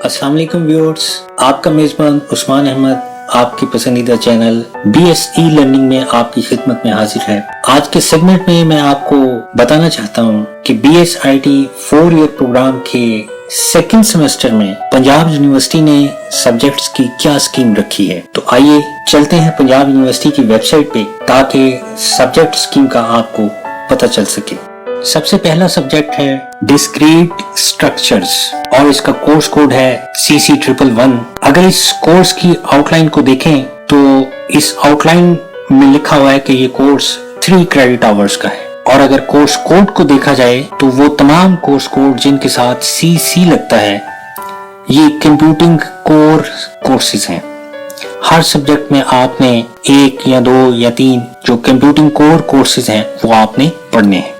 अस्सलाम वालेकुम व्यूअर्स, आपका मेज़बान उस्मान अहमद आपके पसंदीदा चैनल BSE लर्निंग में आपकी खिदमत में हाजिर है। आज के सेगमेंट में मैं आपको बताना चाहता हूँ कि BSIT 4 ईयर प्रोग्राम के सेकंड सेमेस्टर में पंजाब यूनिवर्सिटी ने सब्जेक्ट्स की क्या स्कीम रखी है। तो आइए चलते हैं पंजाब यूनिवर्सिटी की वेबसाइट पे ताकि सब्जेक्ट स्कीम का आपको पता चल सके। सबसे पहला सब्जेक्ट है डिस्क्रीट स्ट्रक्चर्स और इसका कोर्स कोड है CC111। अगर इस कोर्स की आउटलाइन को देखें तो इस आउटलाइन में लिखा हुआ है कि ये कोर्स 3 क्रेडिट आवर्स का है, और अगर कोर्स कोड को देखा जाए तो वो तमाम कोर्स कोड जिनके साथ CC लगता है ये कंप्यूटिंग कोर कोर्सेज हैं। हर सब्जेक्ट में आपने 1 या 2 या 3 जो कंप्यूटिंग कोर कोर्सेज हैं वो आपने पढ़ने हैं।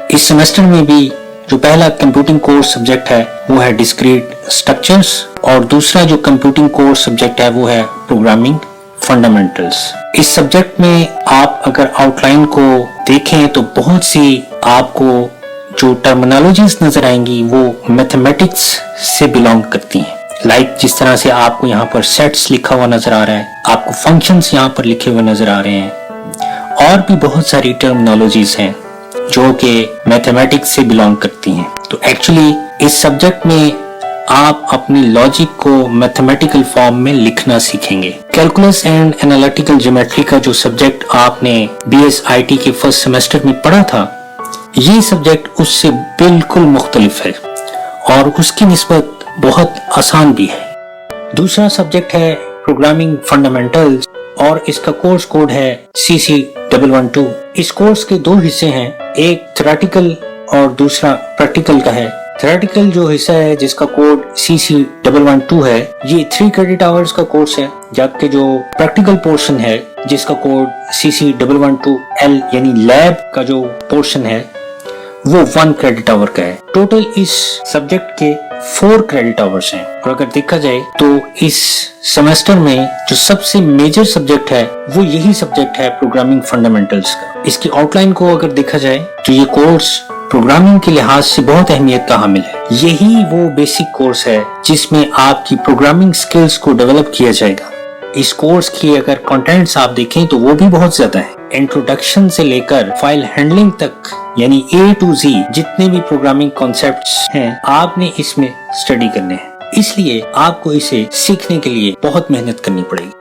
इस सेमेस्टर में भी जो पहला कंप्यूटिंग कोर्स सब्जेक्ट है वो है डिस्क्रीट स्ट्रक्चर्स, और दूसरा जो कंप्यूटिंग कोर्स सब्जेक्ट है वो है प्रोग्रामिंग फंडामेंटल्स। इस सब्जेक्ट में आप अगर आउटलाइन को देखें तो बहुत सी आपको जो टर्मिनोलॉजीज नजर आएंगी वो मैथमेटिक्स से बिलोंग करती हैं। लाइक जिस तरह से आपको यहाँ पर सेट्स लिखा हुआ नजर आ रहा है, आपको फंक्शंस यहाँ पर लिखे हुए नजर आ रहे हैं, और भी बहुत सारी टर्मिनोलॉजीज हैं जो कि मैथमेटिक्स से बिलोंग करती हैं। तो एक्चुअली इस सब्जेक्ट में आप अपनी लॉजिक को मैथमेटिकल फॉर्म में लिखना सीखेंगे। कैलकुलस एंड एनालिटिकल ज्योमेट्री का जो सब्जेक्ट आपने BSIT के फर्स्ट सेमेस्टर में पढ़ा था, ये सब्जेक्ट उससे बिल्कुल मुख्तलिफ है और उसकी निस्बत बहुत आसान भी है। दूसरा सब्जेक्ट है प्रोग्रामिंग फंडामेंटल्स और इसका कोर्स कोड है CC112। इस कोर्स के 2 हिस्से हैं, एक थ्योरेटिकल और दूसरा प्रैक्टिकल का है। थ्योरेटिकल जो हिस्सा है जिसका कोड CC112 है ये 3 क्रेडिट आवर्स का कोर्स है, जबकि जो प्रैक्टिकल पोर्शन है जिसका कोड CC112L यानी लैब का जो पोर्शन है वो 1 क्रेडिट आवर का है। टोटल इस सब्जेक्ट के 4 क्रेडिट आवर्स हैं, और अगर देखा जाए तो इस सेमेस्टर में जो सबसे मेजर सब्जेक्ट है वो यही सब्जेक्ट है प्रोग्रामिंग फंडामेंटल्स का। इसकी आउटलाइन को अगर देखा जाए तो ये कोर्स प्रोग्रामिंग के लिहाज से बहुत अहमियत का हामिल है। यही वो बेसिक कोर्स है जिसमें आपकी प्रोग्रामिंग स्किल्स को डेवलप किया जाएगा। इस कोर्स की अगर कंटेंट्स आप देखें तो वो भी बहुत ज्यादा है। इंट्रोडक्शन से लेकर फाइल हैंडलिंग तक यानी A to Z जितने भी प्रोग्रामिंग कॉन्सेप्ट्स हैं आपने इसमें स्टडी करने हैं, इसलिए आपको इसे सीखने के लिए बहुत मेहनत करनी पड़ेगी।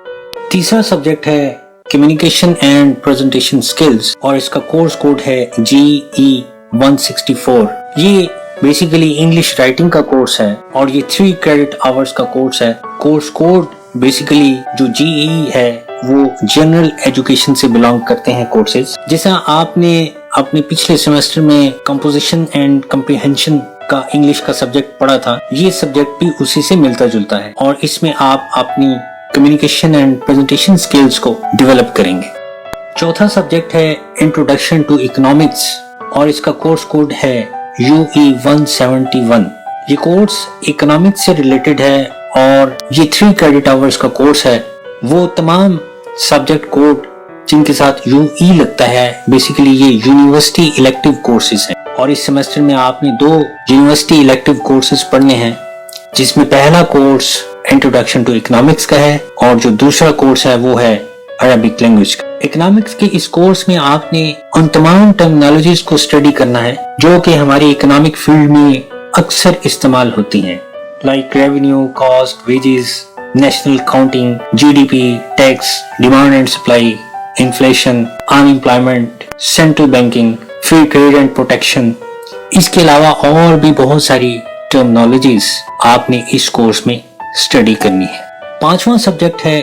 तीसरा सब्जेक्ट है कम्युनिकेशन एंड प्रेजेंटेशन स्किल्स और इसका कोर्स कोड है GE164। ये बेसिकली इंग्लिश राइटिंग का कोर्स है और ये 3 क्रेडिट आवर्स का कोर्स है। कोर्स कोड बेसिकली जो GE है वो जनरल एजुकेशन से बिलोंग करते हैं कोर्सेज। जैसा आपने अपने पिछले सेमेस्टर में कंपोजिशन एंड कम्प्रीहेंशन का इंग्लिश का सब्जेक्ट पढ़ा था, ये सब्जेक्ट भी उसी से मिलता जुलता है और इसमें आप अपनी कम्युनिकेशन एंड प्रेजेंटेशन स्किल्स को डेवलप करेंगे। चौथा सब्जेक्ट है इंट्रोडक्शन टू इकोनॉमिक्स और इसका कोर्स कोड है UE171। ये कोर्स इकोनॉमिक्स से रिलेटेड है और ये 3 क्रेडिट आवर्स का कोर्स है। वो तमाम सब्जेक्ट कोड जिनके साथ UE लगता है बेसिकली ये यूनिवर्सिटी इलेक्टिव कोर्सेज हैं, और इस सेमेस्टर में आपने 2 यूनिवर्सिटी इलेक्टिव कोर्सेज पढ़ने हैं, जिसमें पहला कोर्स इंट्रोडक्शन टू इकोनॉमिक्स का है और जो दूसरा कोर्स है वो है अरबिक लैंग्वेज का। इकोनॉमिक्स के इस कोर्स में आपने उन तमाम टर्मिनोलॉजीज को स्टडी करना है जो कि हमारी इकोनॉमिक फील्ड में अक्सर इस्तेमाल होती हैं, like revenue, cost, wages, national counting, GDP, tax, demand and supply, inflation, unemployment, central banking, free trade and protection. इसके अलावा और भी बहुत सारी टर्मिनोलॉजीज आपने इस कोर्स में स्टडी करनी है। 5वां सब्जेक्ट है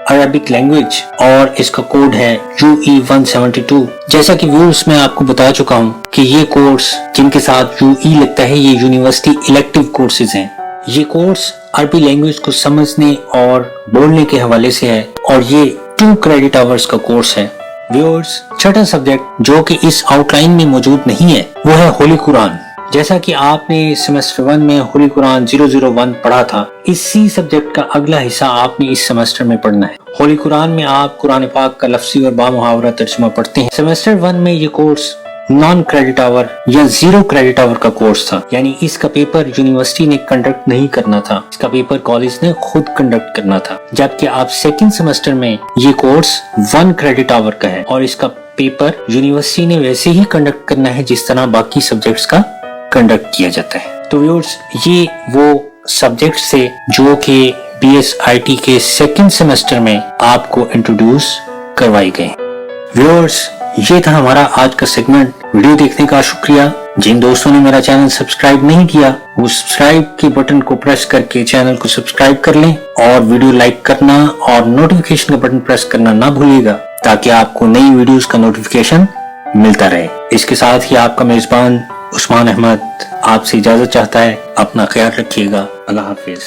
अरबिक लैंग्वेज और इसका कोड है UE172। जैसा कि व्यूअर्स मैं आपको बता चुका हूँ कि ये कोर्स जिनके साथ UE लगता है ये यूनिवर्सिटी इलेक्टिव कोर्सेज हैं। ये कोर्स अरबी लैंग्वेज को समझने और बोलने के हवाले से है और ये 2 क्रेडिट आवर्स का कोर्स है। व्यूअर्स, छठा सब्जेक्ट जो कि इस आउटलाइन में मौजूद नहीं है वो है होली कुरान। जैसा कि आपने सेमेस्टर 1 में होली कुरान 001 पढ़ा था, इसी सब्जेक्ट का अगला हिस्सा आपने इस सेमेस्टर में पढ़ना है। होली कुरान में आप कुरान पाक का लफ्जी और बामुहावरा तर्जुमा पढ़ते हैं। सेमेस्टर 1 में ये कोर्स नॉन क्रेडिट आवर या 0 क्रेडिट आवर का कोर्स था, यानी इसका पेपर यूनिवर्सिटी ने कंडक्ट नहीं करना था, इसका पेपर कॉलेज ने खुद कंडक्ट करना था। जबकि आप सेकंड सेमेस्टर में ये कोर्स 1 क्रेडिट आवर का है और इसका पेपर यूनिवर्सिटी ने वैसे ही कंडक्ट करना है जिस तरह बाकी सब्जेक्ट्स का कंडक्ट किया जाता है। तो व्यूअर्स, ये वो सब्जेक्ट से जो कि BSIT के सेकंड सेमेस्टर में आपको इंट्रोड्यूस करवाई गए। व्यूअर्स, ये था हमारा आज का सेगमेंट। वीडियो देखने का शुक्रिया। जिन दोस्तों ने मेरा चैनल सब्सक्राइब नहीं किया वो सब्सक्राइब के बटन को प्रेस करके चैनल को सब्सक्राइब कर लें और वीडियो लाइक करना और नोटिफिकेशन का बटन प्रेस करना ना भूलिएगा ताकि आपको नई वीडियोस का नोटिफिकेशन मिलता रहे। इसके साथ ही आपका मेजबान उस्मान अहमद आपसे इजाजत चाहता है। अपना ख्याल रखिएगा। अल्लाह हाफिज।